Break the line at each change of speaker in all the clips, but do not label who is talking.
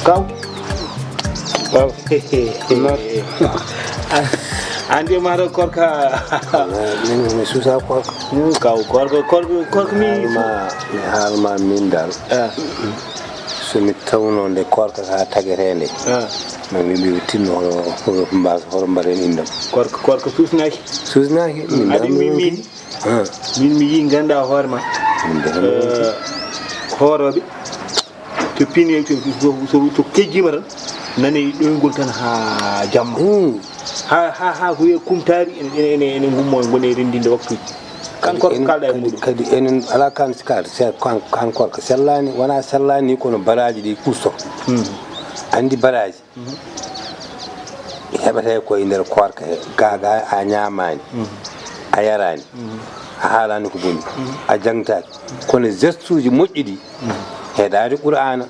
kaw andi maro korka
mi susa korka
kaw korka mi
halma min dal so mi tawno nde korka ka tagerende no mi tinno ho mbas horo mbaren indam
korka susnaki min mi yi ganda horma horobe to pini to kejjima tan nani ɗoygol tan ha jamma ha ko wiye kumtari ene gummo gone rendinde waktuji kan korko kalda e muɗum
kadi enen ala kan skar kan korko sellani wona sellani kono baraji ɗi kusto andi baraji heɓata koye nder korka he gaga a ñamani a yarani a haalani ko boni a jangtaki kono geste uji moƴƴi ɗi heɗade qur'ana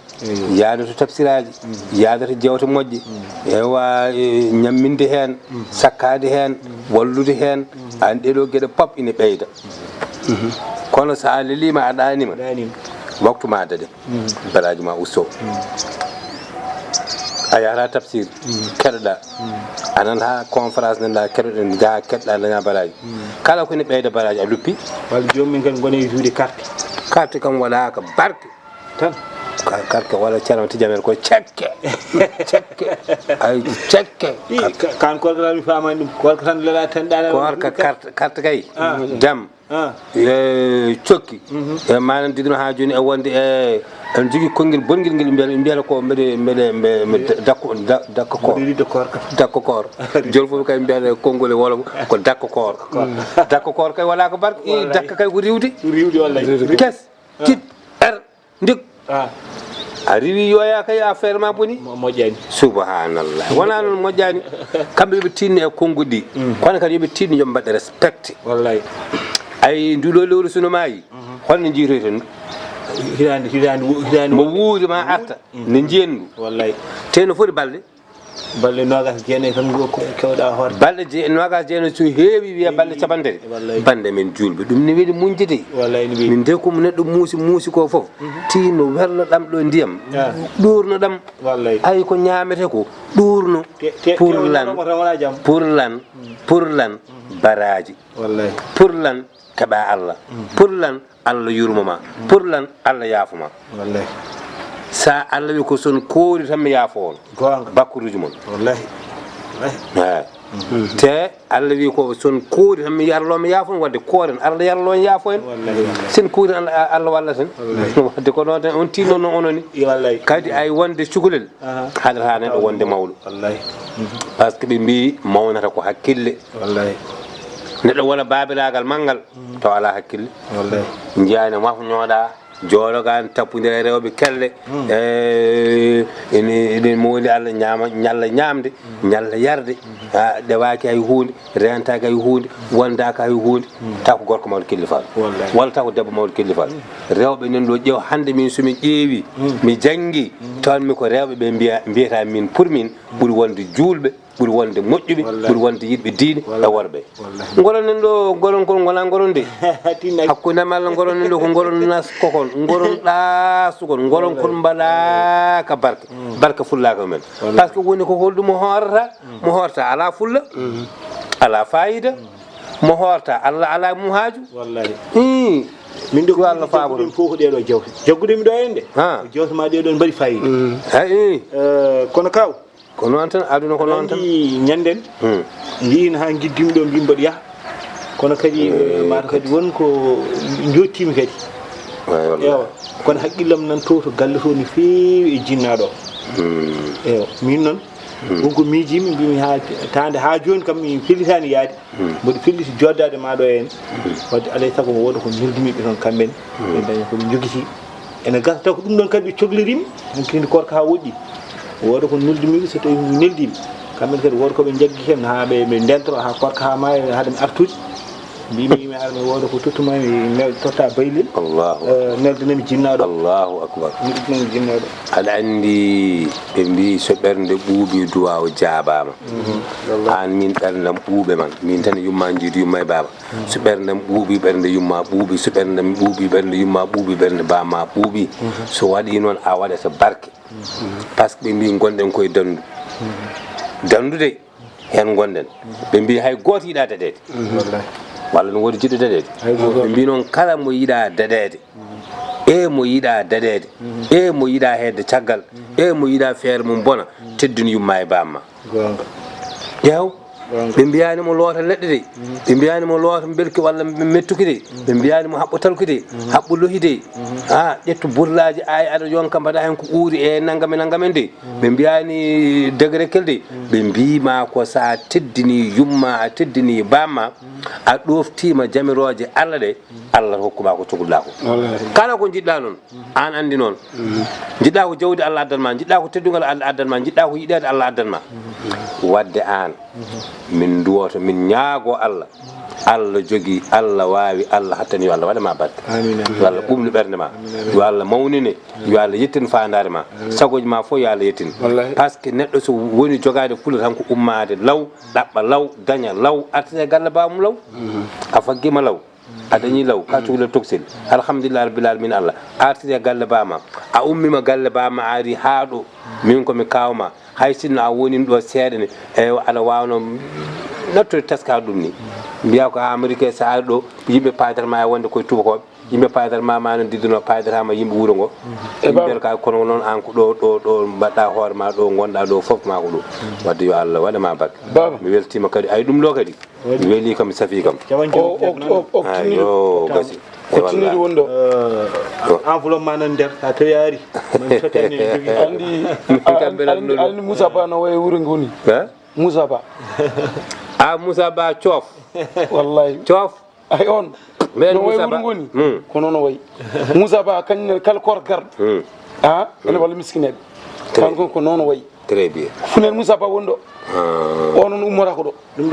yaade to tafsiraji yaade to jewte moƴƴe ewa ñamminde hen sakkade hen wallude hen an ɗeɗo gueɗe pop ine ɓeyda kono sa lelima a ɗanima waktu ma dade baraji ma usto a yahata tafsir keɗoɗa anan ha conférence nanɗa keɗoɗen jaa keɗɗa daña baraji kala ko ine ɓeyda baraji a luppi
walla jomum kan gone juude carte
kam waɗaka barke
tan
carte wala ceerno tijamen ko cekke ay cekke
kan korka mi famani ɗum korka tan lala tan ɗana
korka carte kay dam cokki e manan digno ha joni e wonde e en jogui konngel bongel ngel mbiyata ko mbeɗe dakko koor joni fof kay mbiyata konngol e wolof ko dakko koor kay wala ko barke dakka kay ko riwde
wallahi
kes tit ndik a riwi yoya kay affaire ma boni
moƴƴani
subhanallah wona noon moƴƴani kamɓe yoɓe tinni e konngol ɗi kono kadi yoɓe tinni yoɓe mbaɗe respecté
wallahi
ay nduɗo lewru suno maayi holno jiitoyten
hitande
mo wuuri ma arta ne jiyendu
wallahi
te no foti balɗe
nogas jeenayyi tan kewɗa hoore
balɗe nogas jeenayyi so heewi wiya balɗe capantati bande men julɓe ɗum ne weɗi muñjide min de komo neɗɗo muusi ko foof tino werno ɗam ɗo ndiyam ɗurno ɗam ay ko ñamete ko ɗurno pour lan baraji pour lan keɓa Allah pour lan Allah yurmoma pour lan Allah yaafuma sa Allah wi ko son koori tan mi yaafo on bakkuruji mon te Allah wi ko son koori tan mi yarlo mi yaafo on wadde kooren Allah yarlo en yaafo en sen koori Allah walla ten wadde ko noon tan on tinno no ononi kadi ay wonde cukalel haɗata neɗɗo wonde mawɗo par ce que ɓe mbi mawnata ko hakkille neɗɗo wona babilagal manggal taw ala hakkille jiyani mafñoɗa joɗoga tappodira rewɓe kelle ene mowoni Allah ñalla ñamde ñalla yarde ɗewaki hay hunde rentaki hay hunde wondaka hay hunde taw ko gorko mawɗo killifal walla taw ko debbo mawɗo killifal rewɓe nan ɗo ƴeew hande min somin ƴeewi mi janggi tawanmi ko rewɓe ɓe mbiyata min pour min ɓuuri wonde julɓe ɓuuri wonde moƴƴuɓe ɓuuri wonde yiɗɓe diine e worɓe goronen ɗo goron kon gona goron de hakkudema Allah goronen ɗo ko goron naskokon goron ɗasugol goron kon mbaɗaka barka fullaka men par ce que woni ko holɗum mo horta ala fulla ala fayida mo horta Allah ala mum haaju min de ko Allah faabo
fof ko ɗeɗo jewte jaggudemi ɗo henne jewte ma ɗeɗon mbaɗi fayida kono kaw
ko noon tan aduna ko noon tan
ñanden jiin ha giddimi ɗo mbimi mbaɗa yaha kono kadi mata kadi wonko jottimi kadi ewa kono haqqillam nan to galle to ni feewi e jinnaɗo ewa min noon wonko miijimi mbimi ha tande ha joni kam mi fellitani yaade mboɗo felliti joddade maɗo en wadde alay saago mo woda ko nirdimiɓe toon kamɓene ɓe daña koɓe joguiti ene gasa taw ko ɗum ɗon kadi ɓe cohlirima hankindi korka ha woɗɗi woda ko nuldimiɓe so tawi mi neldimi kamɓene kadi woda koɓe jaggi hen ha ɓe ndeltoro ha korka ha maayi haade mi artude mbimi mi arno wodo ko tottuma mi totta baylil
Allahu
neldinami jinnaɗo
Allahu akbar
mi ɗum jinnaɗo
aɗa andi ɓe mbi so ɓernde ɓuuɓi duwaw jaabama an min ɓerdam ɓuuɓe man min tan yumma jiidu yumma e baba so ɓerdam ɓuuɓi ɓernde yumma ɓuuɓi so ɓerdam ɓuuɓi ɓernde yumma ɓuuɓi ɓernde bamma ɓuuɓi so waɗi noon a waɗata barke par ce que ɓe mbi gonɗen koye dandu dandude hen gonɗen ɓe mbi hay goto yiiɗa daɗede walla no woodi jiɗɗo daɗede ɓe mbi noon kala mo yiiɗa daɗede e mo yiiɗa daɗede e mo yiiɗa hedde caggal e mo yiiɗa feere mum bona teddun yumma e bamma ƴeew ɓe mbiyanimo loota leɗɗe de ɓe mbiyanimo loota belki walla mettuki de ɓe mbiyanimo haɓɓo talki de haɓɓo lohi de ha ƴettu burlaji ay aɗa yonka mbaɗa hen ko ɓuuri e naggame naggamen de ɓe mbiyani degré kel de ɓe mbima ko sa teddini yumma a teddini bamma a ɗoftima jamiroje Allah ɗe Allah hokkuma ko cohluɗa ko kala ko jiɗɗa noon an andi noon jiɗɗa ko jawdi Allah addanma jiɗɗa ko teddugal Allah addanma jiɗɗa ko yiɗede Allah addanma wadde an min duwoto min ñaago Allah Allah jogui Allah wawi Allah hattani yo Allah waɗama barke yo Allah ɓumnu ɓerde ma yo Allah mawnine yo Allah yettin fandare ma sagoji ma fof yo Allah yettin par ce que neɗɗo so woni jogade fulla tan ko ummade law ɗaɓɓa law daña law artine galle bamum law a faggima law a dañi law ka cuhlel toksil alhamdulillah rabbil alamin Allah artine galle bama a ummima galle bama ari ha ɗo min komi kawma hay sinno a wonin ɗo seeɗa e aɗa wawno nattude teska ɗum ni mbiya ko américain so ari ɗo yimɓe paydatama e wonde koye tubakoɓe yimɓe paydatama ma no didduno paydatama yimɓe wuuro ngo yimɓe ka kono noon an ko ɗo mbaɗɗa hoore ma ɗo gonɗa ɗo foof ma ko ɗo wadde yo Allah waɗama barke mi weltima kadi ay ɗum ɗo kadi mi weeli kam mi safi kam yo gasi
continue wonɗo
enveloppe ma nan nder sa tawi ari
andi Moussa Ba no wayi wuuro ngoni Moussa Ba
a Moussa Ba coof
wallahi
coof
ay on
men
no wayi
Moussa
wuuro
Ba
ngoni kono no wayi Moussa Ba kañum kala kor garɗo ene walla miskineɓe kan ko noon wayi
très bien
funen Moussa Ba wonɗo o noon ummora ko ɗo
ɗum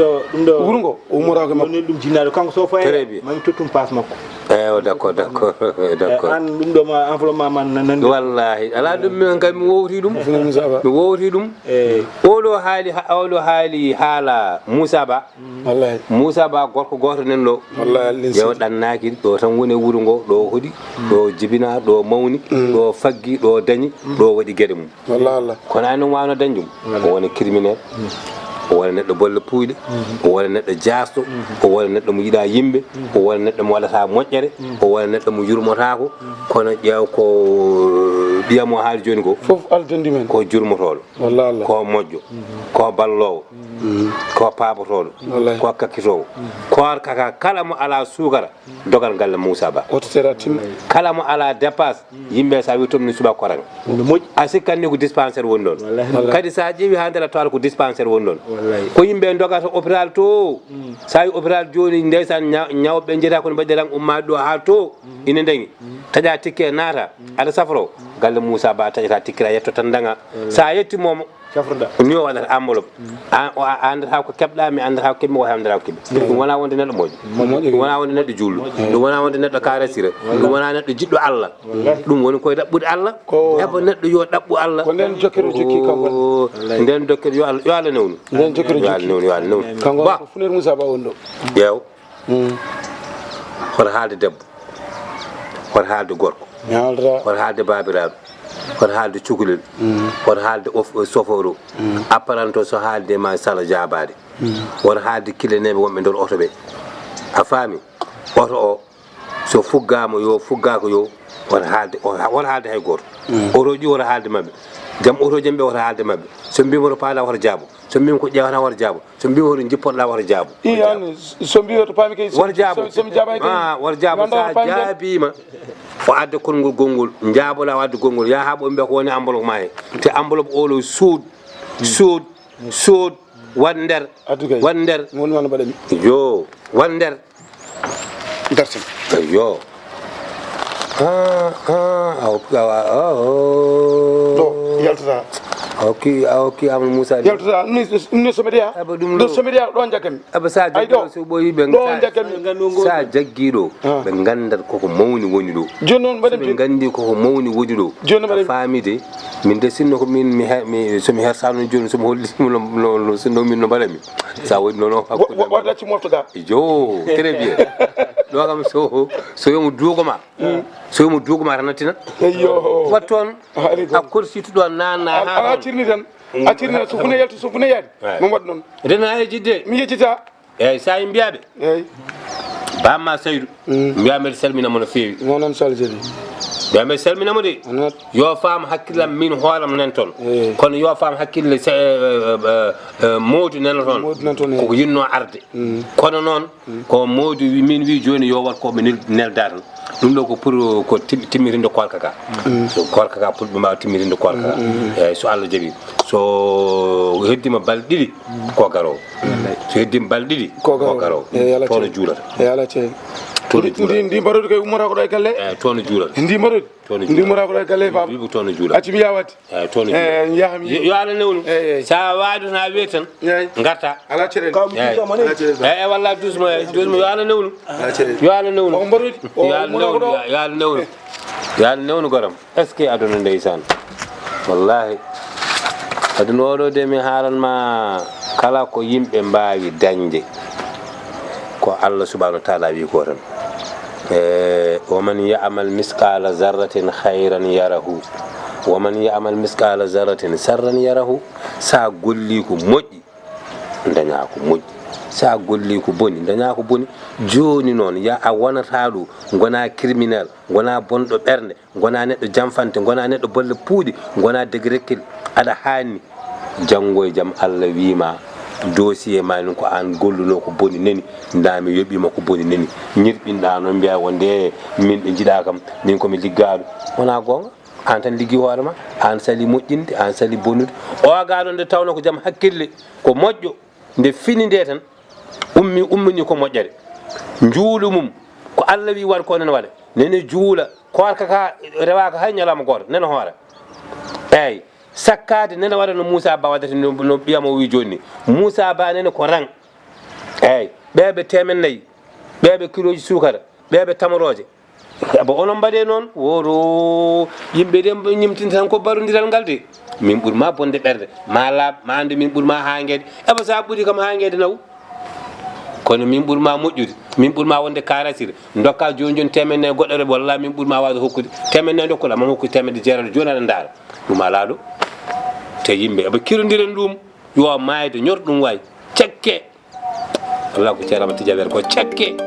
ɗo
wuuro ngo o ummorako makko
woni ɗum jinnaɗo kanko so fayi mami tottum passe makko
eyo d'accord d'accord d'accord
an ɗum ɗo ma enveloppe ma nan
wallahi ala ɗum min kam mi wowti ɗum
funen Moussa Ba
mi wowti ɗum oɗo haali haala Moussa Ba
wallahi
Moussa Ba gorko goto nen ɗo
wallahi
yew ɗannaki ɗo tan woni wuuro ngo ɗo hoɗi ɗo jibina ɗo mawni ɗo faggi ɗo dañi ɗo waɗi gueɗe mum
wallahi Allah
kono ani noon wawno dañjum o woni criminel o woni neɗɗo bolle puyɗe o woni neɗɗo jasɗo o woni neɗɗo mo yiɗa yimɓe o woni neɗɗo mo waɗata moƴƴere o woni neɗɗo mo yurmotako kono ƴeew ko ɓiyam o haali joni ko
fof aldandi men
ko jurmotoɗo
wallahi Allah
ko moƴƴo ko ballowo ko pabotoɗo ko kakkitowo KORKA kala mo ala sukara dogal galle Moussa Ba
ototera timma
kala mo ala dépasse yimɓe sa wi tomni suba korang a sikkanni ko dispensaire woni ɗon kadi sa ƴeewi ha nder a tawata ko dispensaire woni ɗon ko yimɓe dogata hôpital to sa wi hôpital joni ndeysan ñawɓe jeeta kono mbaɗi ran ummade ɗo ha to ina dañi taƴa tikke naata aɗa safro galle Moussa Ba taƴata tikkira yetto tan daga sa yettimomo ni o waɗata enveloppe a andata ko keɓɗa mi andata ko keɓmi ko andata ko keɓi ɗum wona wonde neɗɗo moƴƴo ɗum wona wonde neɗɗo julɗo ɗum wona wonde neɗɗo karasira ɗum wona neɗɗo jiɗɗo Allah ɗum woni koye ɗaɓɓude Allah heɓa neɗɗo yo ɗaɓɓu Allah
ko nden jokkere jokki kanko
nden dokkere yo Allah newnu
nden jokkere
yo Allah newnu yo Allah newnu
kanko ko funer Moussa Ba wonɗo
ƴeew hoto haalde debbo hoto haalde gorko hoto haalde babiraɗo hoto haalde cukalel hoto haalde soforo apparanto so haalde ma sala jabade woto haalde kileneɓe wonɓe nder oto ɓe a faami oto o so fuggama yo fuggako yo woto haalde hay goto otoji woto haalde mabɓe jaam otoji ɓe woto haalde mabɓe so mbima to paala woto jaabo so mbima ko ƴewata woto jaabo so mbima hoto jippoɗa woto jaabo
yani so mbi to paami kay
woto jaabo
somi jaabani kay
woto jaabo sa jaabima o adde konngol gongol jaabola o adde gongol ya ha ɓo mbiya ko woni enveloppe ma he te enveloppe olo suud wat nder wat nder
woni wana mbaɗami
yo wat nder
dartan
yo
ɗo yaltata
ki am Moussa
yaltata ni somedia do somedia do jakami
aba sa jaggiɗo so ɓoyi ɓe sa jaggiɗo ɓe gandat koko mawni woni ɗo
joni noon mbaɗen
ɓe gandi koko mawni woni ɗo a famide min de sinno ko min somi hersano joni somi hollimo no sinno min no mbaɗami sa waɗi noon o hakkude
waɗacci moftoga
jo très bien ɗo kam so yomo duugoma tan nattina
eyo
wat toon a korsito ɗo nanna ha
cirni tan a cirni so fune yalti so fune yaade mon waɗ noon
rena e jidde
mi yejjita
eyyi sa mbiyaɓe
eyyi
bamma Saydou mbiyami mbiɗa salminamo no feewi
noon sal jadi
mbiyami mbiɗa salminamo de yo faam hakkillam min hooram nen toon kono yo faam hakkille Modou nena toon koko yinno arde kono noon ko Modou min wi joni yo wat koɓe nelda tan ɗum ɗo ko pour ko timmirinde korka ka so korka ka pour ɓe mbawa timmirinde korka ka eyyi so Allah jaaɓi so heddima balɗe ɗiɗi ko garowo so heddima balɗe ɗiɗi ko garowo tono juulata ndi mbaɗoɗi koye ummata ko ɗo e galle tono juulata
ndi mbaɗoɗi ndi ummata ko ɗo e galle fam
wibo tono juulata
acci mi yawati
tono juulata
yahami
yo Allah newnu sa waɗi ha weeti tan garta
ala ceɗen
eyyi walla dusmo yo Allah newnu yo Allah newnu
o mbaɗoɗi
yo Allah newnu goram est ce que aduna ndeysan wallahi aduna oɗo de mi haaranma kala ko yimɓe mbawi dañde ko Allah subhanahu wa ta'ala wi ko tan ومن يعمل مثقال ذرة خيرا يره ومن يعمل مثقال ذرة شرا يره sa golli ko moƴƴi daña ko moƴƴi sa golli ko boni daña ko boni joni noon ya a wonata ɗo gona criminel gona bonɗo ɓernde gona neɗɗo jamfante gona neɗɗo bolle puuɗi gona degrekkil aɗa hanni janggo e jaam Allah wima dossier ma ko an golluno ko boni neni ndami yoɓima ko boni neni ñirɓinɗa noon mbiya wonde min ɓe jiiɗa kam min komi liggaɗo wona gonga an tan liggi hoorema an sali moƴƴinde an sali bonude o gaɗo nde tawno ko jaam hakkille ko moƴƴo nde fini nde tan ummini ko moƴƴere juulu mum ko Allah wi waɗ ko nene waɗa nene juula korka ka rewaka hay ñalama goto nene hoora eyyi sakkade nene waɗa no Moussa Ba waɗata no ɓiyamo wi joni Moussa Ba nene ko rang eyyi ɓeɓe 400 ɓeɓe kiloji sukara ɓeɓe tamaroje abo onon mbaɗe noon woro yimɓe de ñimtinta tan ko barodiral ngal de min ɓuurma bonde ɓerde ma laaɓ ma ande min ɓuurma hanguede eɓa sa ɓuuri kam hanguede naw kono min ɓuurma moƴƴude min ɓuurma wonde karasire dokka joni 100 goɗɗore walla min ɓuurma wawde hokkude 100 dokkuɗa mama hokkude 100 jeerade joni aɗa daara ɗum ala ɗo te yimɓe eɓe kirodiren ɗum yo mayde ñor ɗum wayi cekke Allah ko ceerama tijaɓere ko cekke